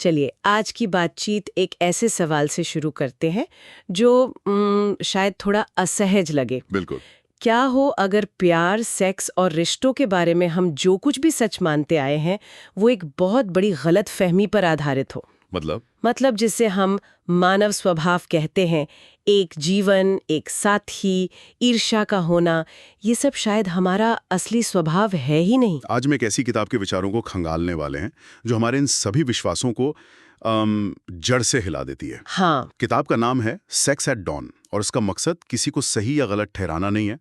चलिए आज की बातचीत एक ऐसे सवाल से शुरू करते हैं जो शायद थोड़ा असहज लगे। बिल्कुल। क्या हो अगर प्यार, सेक्स और रिश्तों के बारे में हम जो कुछ भी सच मानते आए हैं वो एक बहुत बड़ी गलत फहमी पर आधारित हो। मतलब जिसे हम मानव स्वभाव कहते हैं, एक जीवन, एक साथी, ईर्ष्या का होना, ये सब शायद हमारा असली स्वभाव है ही नहीं। आज मैं एक ऐसी किताब के विचारों को खंगालने वाले हैं जो हमारे इन सभी विश्वासों को जड़ से हिला देती है। हाँ। किताब का नाम है सेक्स एट डॉन और इसका मकसद किसी को सही या गलत ठहराना नहीं है,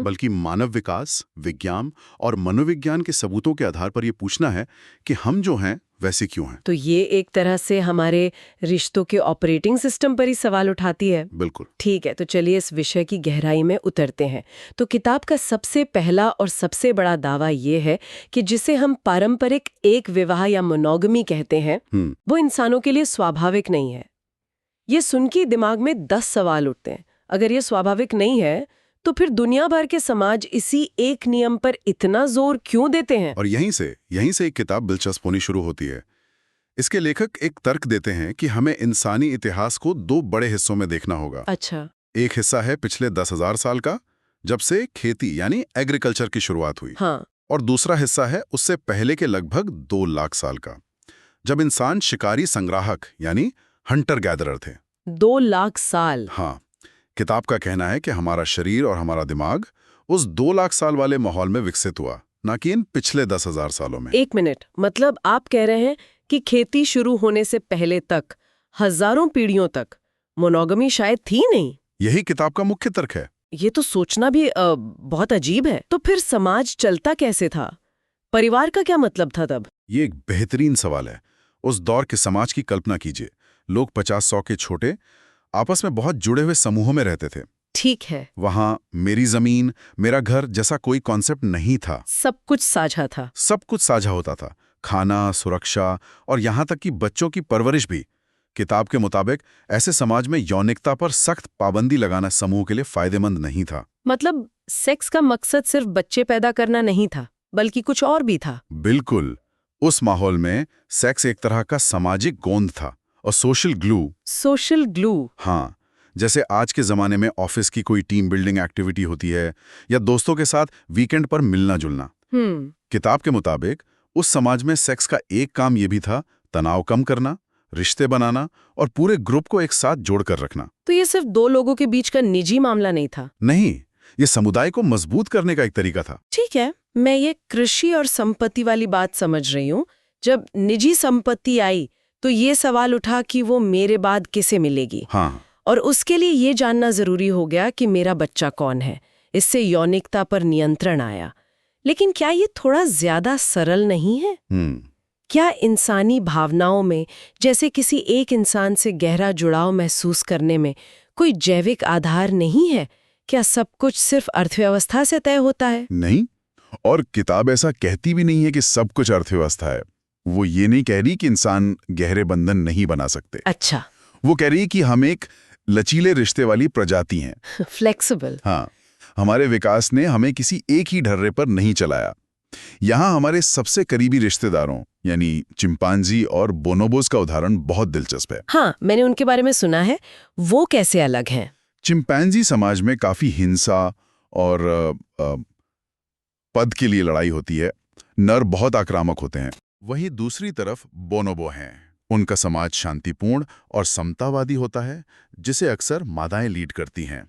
बल्कि मानव विकास, विज्ञान और मनोविज्ञान के सबूतों के आधार पर यह पूछना है कि हम जो हैं वैसे क्यों हैं। तो ये एक तरह से हमारे रिश्तों के ऑपरेटिंग सिस्टम पर ही सवाल उठाती है। बिल्कुल। ठीक है, तो चलिए इस विषय की गहराई में उतरते हैं। तो किताब का सबसे पहला और सबसे बड़ा दावा ये है कि जिसे हम पारंपरिक एक विवाह या मोनोगमी कहते हैं वो इंसानों के लिए स्वाभाविक नहीं है। ये सुन के दिमाग में 10 सवाल उठते हैं। अगर ये स्वाभाविक नहीं है तो फिर दुनिया भर के समाज इसी एक नियम पर इतना जोर क्यों देते हैं? और यहीं से एक किताब दिलचस्प होनी शुरू होती है। इसके लेखक एक तर्क देते हैं कि हमें इंसानी इतिहास को 2 बड़े हिस्सों में देखना होगा। अच्छा। एक हिस्सा है पिछले 10,000 साल का, जब से खेती यानी एग्रीकल्चर की शुरुआत हुई। हाँ। और दूसरा हिस्सा है उससे पहले के लगभग 2 लाख साल का, जब इंसान शिकारी संग्राहक यानी हंटर गैदरर थे। 2 लाख साल? हाँ। किताब का कहना है कि हमारा शरीर और हमारा दिमाग उस 2 लाख साल वाले माहौल में विकसित हुआ, ना कि इन पिछले 10,000 सालों में। एक मिनट, मतलब आप कह रहे हैं कि खेती शुरू होने से पहले तक, हजारों पीढ़ियों तक मोनोगमी शायद थी नहीं? यही किताब का मुख्य तर्क है। ये तो सोचना भी बहुत अजीब है। तो फिर समाज चलता कैसे था? परिवार का क्या मतलब था तब? ये एक बेहतरीन सवाल है। उस दौर के समाज की कल्पना कीजिए। लोग 50-100 के छोटे आपस में बहुत जुड़े हुए समूहों में रहते थे। ठीक है। वहां मेरी जमीन, मेरा घर जैसा कोई कॉन्सेप्ट नहीं था। सब कुछ साझा था। सब कुछ साझा होता था, खाना, सुरक्षा और यहां तक कि बच्चों की परवरिश भी। किताब के मुताबिक ऐसे समाज में यौनिकता पर सख्त पाबंदी लगाना समूह के लिए फायदेमंद नहीं था। मतलब सेक्स का मकसद सिर्फ बच्चे पैदा करना नहीं था, बल्कि कुछ और भी था। बिल्कुल। उस माहौल में सेक्स एक तरह का सामाजिक गोंद था और सोशल ग्लू। Social glue? हाँ, जैसे आज के जमाने में ऑफिस की कोई टीम बिल्डिंग एक्टिविटी होती है या दोस्तों के साथ वीकेंड पर मिलना जुलना। किताब के मुताबिक उस समाज में सेक्स का एक काम यह भी था, तनाव कम करना, रिश्ते बनाना और पूरे ग्रुप को एक साथ जोड़कर रखना। तो ये सिर्फ 2 लोगों के बीच का निजी मामला नहीं था? नहीं, ये समुदाय को मजबूत करने का एक तरीका था। ठीक है, मैं ये कृषि और संपत्ति वाली बात समझ रही हूँ। जब निजी संपत्ति आई तो ये सवाल उठा कि वो मेरे बाद किसे मिलेगी। हाँ। और उसके लिए ये जानना जरूरी हो गया कि मेरा बच्चा कौन है। इससे यौनिकता पर नियंत्रण आया। लेकिन क्या ये थोड़ा ज्यादा सरल नहीं है? क्या इंसानी भावनाओं में, जैसे किसी एक इंसान से गहरा जुड़ाव महसूस करने में, कोई जैविक आधार नहीं है? क्या सब कुछ सिर्फ अर्थव्यवस्था से तय होता है? नहीं, और किताब ऐसा कहती भी नहीं है कि सब कुछ अर्थव्यवस्था है। वो ये नहीं कह रही कि इंसान गहरे बंधन नहीं बना सकते। अच्छा। वो कह रही है कि हम एक लचीले रिश्ते वाली प्रजाति हैं। फ्लेक्सिबल। हाँ, हमारे विकास ने हमें किसी एक ही ढर्रे पर नहीं चलाया। यहाँ हमारे सबसे करीबी रिश्तेदारों यानी चिंपांजी और बोनोबोस का उदाहरण बहुत दिलचस्प है। हाँ, मैंने उनके बारे में सुना है। वो कैसे अलग हैं? चिंपांजी समाज में काफी हिंसा और पद के लिए लड़ाई होती है। नर बहुत आक्रामक होते हैं। वहीं दूसरी तरफ बोनोबो हैं। उनका समाज शांतिपूर्ण और समतावादी होता है, जिसे अक्सर मादाएं लीड करती हैं।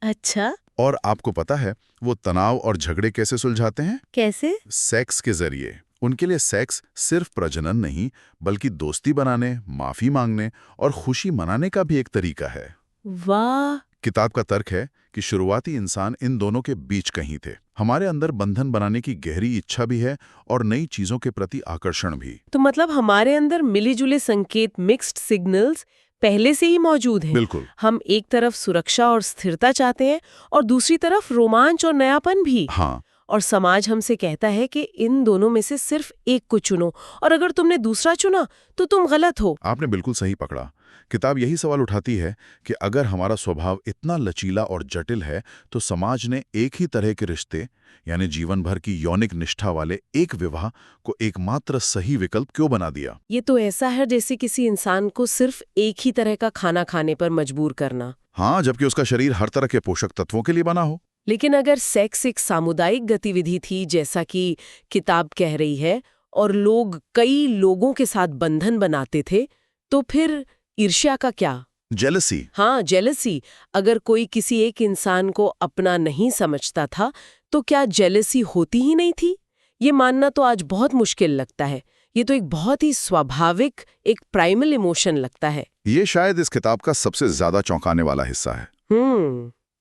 अच्छा। और आपको पता है वो तनाव और झगड़े कैसे सुलझाते हैं? कैसे? सेक्स के जरिए। उनके लिए सेक्स सिर्फ प्रजनन नहीं, बल्कि दोस्ती बनाने, माफी मांगने और खुशी मनाने का भी एक तरीका है। वाह। किताब का तर्क है कि शुरुआती इंसान इन दोनों के बीच कहीं थे। हमारे अंदर बंधन बनाने की गहरी इच्छा भी है और नई चीजों के प्रति आकर्षण भी। तो मतलब हमारे अंदर मिले-जुले संकेत, मिक्स्ड सिग्नल्स पहले से ही मौजूद हैं। बिल्कुल। हम एक तरफ सुरक्षा और स्थिरता चाहते हैं और दूसरी तरफ रोमांच और नयापन भी। हाँ। और समाज हमसे कहता है कि इन दोनों में से सिर्फ एक को चुनो और अगर तुमने दूसरा चुना तो तुम गलत हो। आपने बिल्कुल सही पकड़ा। किताब यही सवाल उठाती है कि अगर हमारा स्वभाव इतना लचीला और जटिल है तो समाज ने एक ही तरह के रिश्ते यानी जीवन भर की यौनिक निष्ठा वाले एक विवाह को एकमात्र सही विकल्प क्यों बना दिया। ये तो ऐसा है जैसे किसी इंसान को सिर्फ एक ही तरह का खाना खाने पर मजबूर करना। हाँ, जबकि उसका शरीर हर तरह के पोषक तत्वों के लिए बना हो। लेकिन अगर सेक्स एक सामुदायिक गतिविधि थी जैसा कि किताब कह रही है और लोग कई लोगों के साथ बंधन बनाते थे तो फिर ईर्ष्या का क्या? जेलसी। हाँ, जेलसी। अगर कोई किसी एक इंसान को अपना नहीं समझता था तो क्या जेलसी होती ही नहीं थी? ये मानना तो आज बहुत मुश्किल लगता है। ये तो एक बहुत ही स्वाभाविक, एक प्राइमल इमोशन लगता है। ये शायद इस किताब का सबसे ज्यादा चौंकाने वाला हिस्सा है।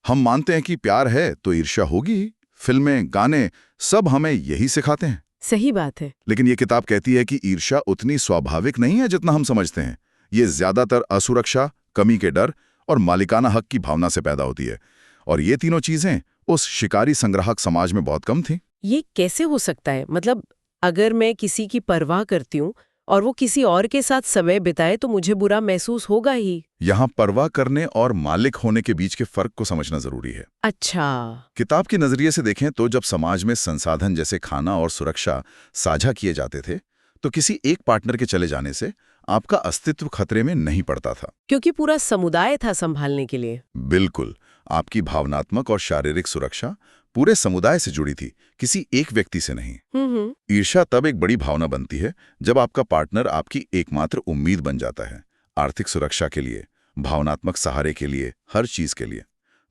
हम मानते हैं कि प्यार है तो ईर्ष्या होगी ही। फिल्में, गाने सब हमें यही सिखाते हैं। सही बात है। लेकिन ये किताब कहती है कि ईर्ष्या उतनी स्वाभाविक नहीं है जितना हम समझते हैं। ये ज्यादातर असुरक्षा, कमी के डर और मालिकाना हक की भावना से पैदा होती है। और ये तीनों चीजें उस शिकारी संग्राहक समाज में बहुत कम थी। ये कैसे हो सकता है? मतलब अगर मैं किसी की परवाह करती हूँ और वो किसी और के साथ समय बिताए तो मुझे बुरा महसूस होगा ही। यहाँ परवाह करने और मालिक होने के बीच के फर्क को समझना जरूरी है। अच्छा। किताब के नजरिए से देखें तो जब समाज में संसाधन जैसे खाना और सुरक्षा साझा किए जाते थे तो किसी एक पार्टनर के चले जाने से आपका अस्तित्व खतरे में नहीं पड़ता था, क्योंकि पूरा समुदाय था संभालने के लिए। बिल्कुल। आपकी भावनात्मक और शारीरिक सुरक्षा पूरे समुदाय से जुड़ी थी, किसी एक व्यक्ति से नहीं। ईर्ष्या तब एक बड़ी भावना बनती है जब आपका पार्टनर आपकी एकमात्र उम्मीद बन जाता है, आर्थिक सुरक्षा के लिए, भावनात्मक सहारे के लिए, हर चीज के लिए।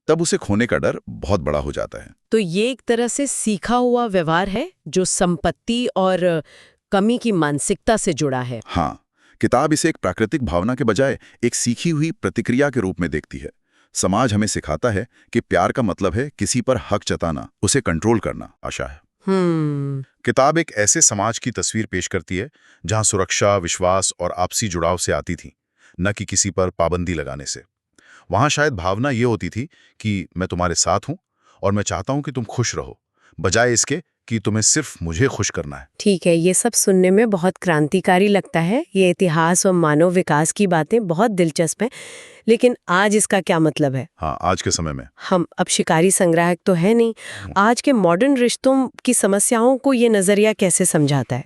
तब उसे खोने का डर बहुत बड़ा हो जाता है। तो ये एक तरह से सीखा हुआ व्यवहार है जो संपत्ति और कमी की मानसिकता से जुड़ा है। हाँ, किताब इसे एक प्राकृतिक भावना के बजाय एक सीखी हुई प्रतिक्रिया के रूप में देखती है। समाज हमें सिखाता है कि प्यार का मतलब है किसी पर हक जताना, उसे कंट्रोल करना, आशा है। किताब एक ऐसे समाज की तस्वीर पेश करती है जहां सुरक्षा, विश्वास और आपसी जुड़ाव से आती थी, न कि किसी पर पाबंदी लगाने से। वहां शायद भावना ये होती थी कि मैं तुम्हारे साथ हूं और मैं चाहता हूं कि तुम खुश रहो, बजाय इसके कि तुम्हें सिर्फ मुझे खुश करना है। ठीक है, ये सब सुनने में बहुत क्रांतिकारी लगता है। ये इतिहास और मानव विकास की बातें बहुत दिलचस्प हैं, लेकिन आज इसका क्या मतलब है? हाँ, आज के समय में हम अब शिकारी संग्राहक तो है नहीं। आज के मॉडर्न रिश्तों की समस्याओं को ये नजरिया कैसे समझाता है?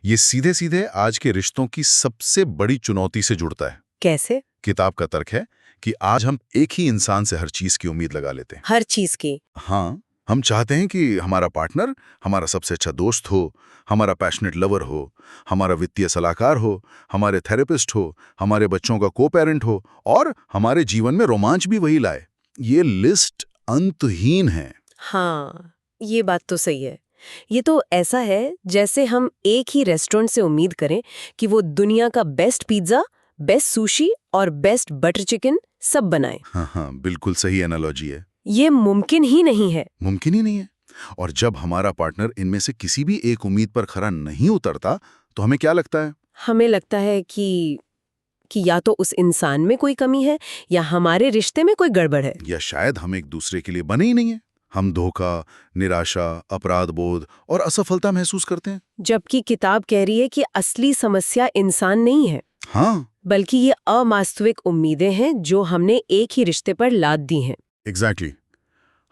ये सीधे सीधे आज के रिश्तों की सबसे बड़ी चुनौती से जुड़ता है। कैसे? किताब का तर्क है कि आज हम एक ही इंसान से हर चीज की उम्मीद लगा लेते हैं। हर चीज की? हाँ, हम चाहते हैं कि हमारा पार्टनर हमारा सबसे अच्छा दोस्त हो, हमारा पैशनेट लवर हो, हमारा वित्तीय सलाहकार हो, हमारे थेरेपिस्ट हो, हमारे बच्चों का को पेरेंट हो और हमारे जीवन में रोमांच भी वही लाए। ये लिस्ट अंतहीन है। हाँ, ये बात तो सही है। ये तो ऐसा है जैसे हम एक ही रेस्टोरेंट से उम्मीद करें कि वो दुनिया का बेस्ट पिज्जा, बेस्ट सुशी और बेस्ट बटर चिकन सब बनाए। हाँ, बिल्कुल सही एनालॉजी है। ये मुमकिन ही नहीं है। मुमकिन ही नहीं है। और जब हमारा पार्टनर इनमें से किसी भी एक उम्मीद पर खरा नहीं उतरता तो हमें क्या लगता है? हमें लगता है कि या तो उस इंसान में कोई कमी है या हमारे रिश्ते में कोई गड़बड़ है, या शायद हम एक दूसरे के लिए बने ही नहीं है। हम धोखा, निराशा, अपराध बोध और असफलता महसूस करते हैं। जबकि किताब कह रही है कि असली समस्या इंसान नहीं है, हाँ, बल्कि ये अवास्तविक उम्मीदें हैं जो हमने एक ही रिश्ते पर लाद दी हैं। एग्जैक्टली।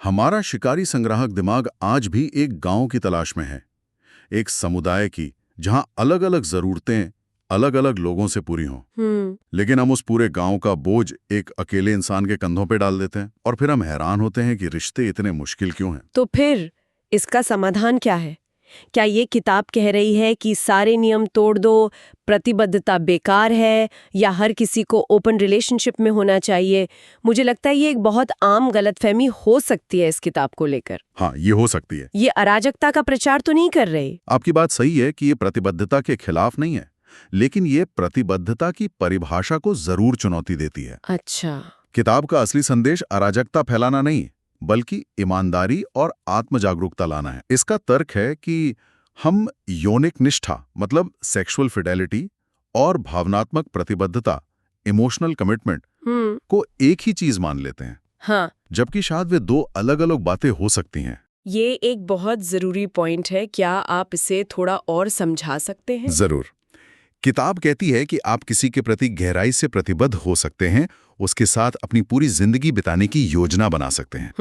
हमारा शिकारी संग्राहक दिमाग आज भी एक गांव की तलाश में है, एक समुदाय की जहां अलग अलग जरूरतें अलग अलग लोगों से पूरी हों। लेकिन हम उस पूरे गांव का बोझ एक अकेले इंसान के कंधों पे डाल देते हैं और फिर हम हैरान होते हैं कि रिश्ते इतने मुश्किल क्यों हैं। तो फिर इसका समाधान क्या है? क्या ये किताब कह रही है कि सारे नियम तोड़ दो, प्रतिबद्धता बेकार है, या हर किसी को ओपन रिलेशनशिप में होना चाहिए? मुझे लगता है ये एक बहुत आम गलतफहमी हो सकती है इस किताब को लेकर। हाँ, ये हो सकती है। ये अराजकता का प्रचार तो नहीं कर रही। आपकी बात सही है कि ये प्रतिबद्धता के खिलाफ नहीं है, लेकिन ये प्रतिबद्धता की परिभाषा को जरूर चुनौती देती है। अच्छा। किताब का असली संदेश अराजकता फैलाना नहीं, बल्कि ईमानदारी और आत्म जागरूकता लाना है। इसका तर्क है कि हम यौनिक निष्ठा मतलब सेक्सुअल फिडेलिटी और भावनात्मक प्रतिबद्धता इमोशनल कमिटमेंट को एक ही चीज मान लेते हैं। हाँ। जबकि शायद वे दो अलग अलग बातें हो सकती हैं। ये एक बहुत जरूरी पॉइंट है, क्या आप इसे थोड़ा और समझा सकते हैं? जरूर। किताब कहती है कि आप किसी के प्रति गहराई से प्रतिबद्ध हो सकते हैं, उसके साथ अपनी पूरी जिंदगी बिताने की योजना बना सकते हैं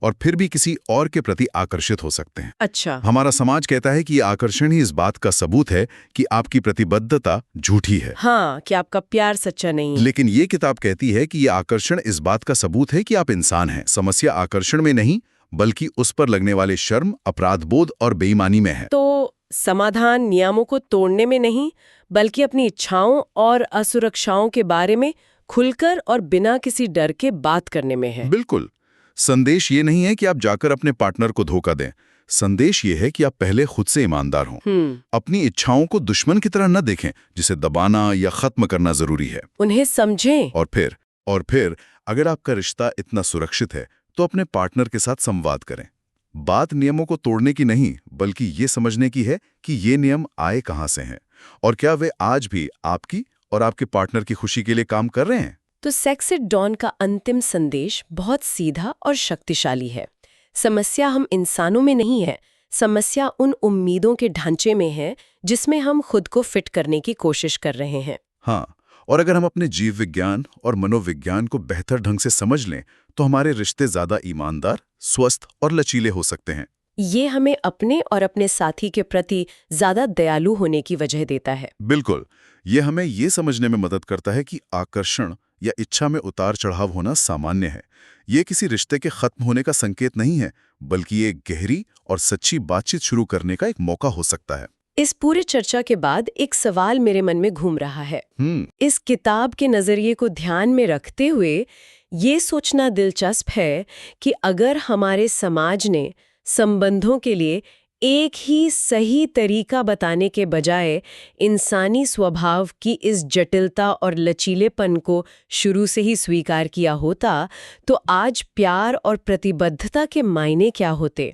और फिर भी किसी और के प्रति आकर्षित हो सकते हैं। अच्छा। हमारा समाज कहता है कि ये आकर्षण ही इस बात का सबूत है कि आपकी प्रतिबद्धता झूठी है। हाँ, कि आपका प्यार सच्चा नहीं है। लेकिन ये किताब कहती है कि ये आकर्षण इस बात का सबूत है कि आप इंसान हैं। समस्या आकर्षण में नहीं, बल्कि उस पर लगने वाले शर्म, अपराधबोध और बेईमानी में है। तो समाधान नियमों को तोड़ने में नहीं, बल्कि अपनी इच्छाओं और असुरक्षाओं के बारे में खुलकर और बिना किसी डर के बात करने में है। बिल्कुल। संदेश ये नहीं है कि आप जाकर अपने पार्टनर को धोखा दें। संदेश ये है कि आप पहले खुद से ईमानदार हों। अपनी इच्छाओं को दुश्मन की तरह न देखें, जिसे दबाना या खत्म करना जरूरी है। उन्हें समझें। और फिर अगर आपका रिश्ता इतना सुरक्षित है, तो अपने पार्टनर के साथ संवाद करें। बात नियमों को तोड़ने की नहीं, बल्कि ये समझने की है कि ये नियम आए कहाँ से हैं और क्या वे आज भी आपकी और आपके पार्टनर की खुशी के लिए काम कर रहे हैं। तो सेक्स एट डॉन का अंतिम संदेश बहुत सीधा और शक्तिशाली है। समस्या हम इंसानों में नहीं है, समस्या उन उम्मीदों के ढांचे में है जिसमें हम खुद को फिट करने की कोशिश कर रहे हैं। हाँ, और अगर हम अपने जीव विज्ञान और मनोविज्ञान को बेहतर ढंग से समझ लें, तो हमारे रिश्ते ज्यादा ईमानदार, स्वस्थ और लचीले हो सकते हैं। ये हमें अपने और अपने साथी के प्रति ज्यादा दयालु होने की वजह देता है। बिल्कुल। ये हमें ये समझने में मदद करता है कि आकर्षण या इच्छा में उतार चढ़ाव होना सामान्य है। ये किसी रिश्ते के खत्म होने का संकेत नहीं है, बल्कि एक गहरी और सच्ची बातचीत शुरू करने का एक मौका हो सकता है। इस पूरी चर्चा के बाद एक सवाल मेरे मन में घूम रहा है। इस किताब के नजरिए को ध्यान में रखते हुए ये सोचना दिलचस्प है कि अगर हमारे समाज ने संबंधों के लिए एक ही सही तरीका बताने के बजाय इंसानी स्वभाव की इस जटिलता और लचीलेपन को शुरू से ही स्वीकार किया होता, तो आज प्यार और प्रतिबद्धता के मायने क्या होते।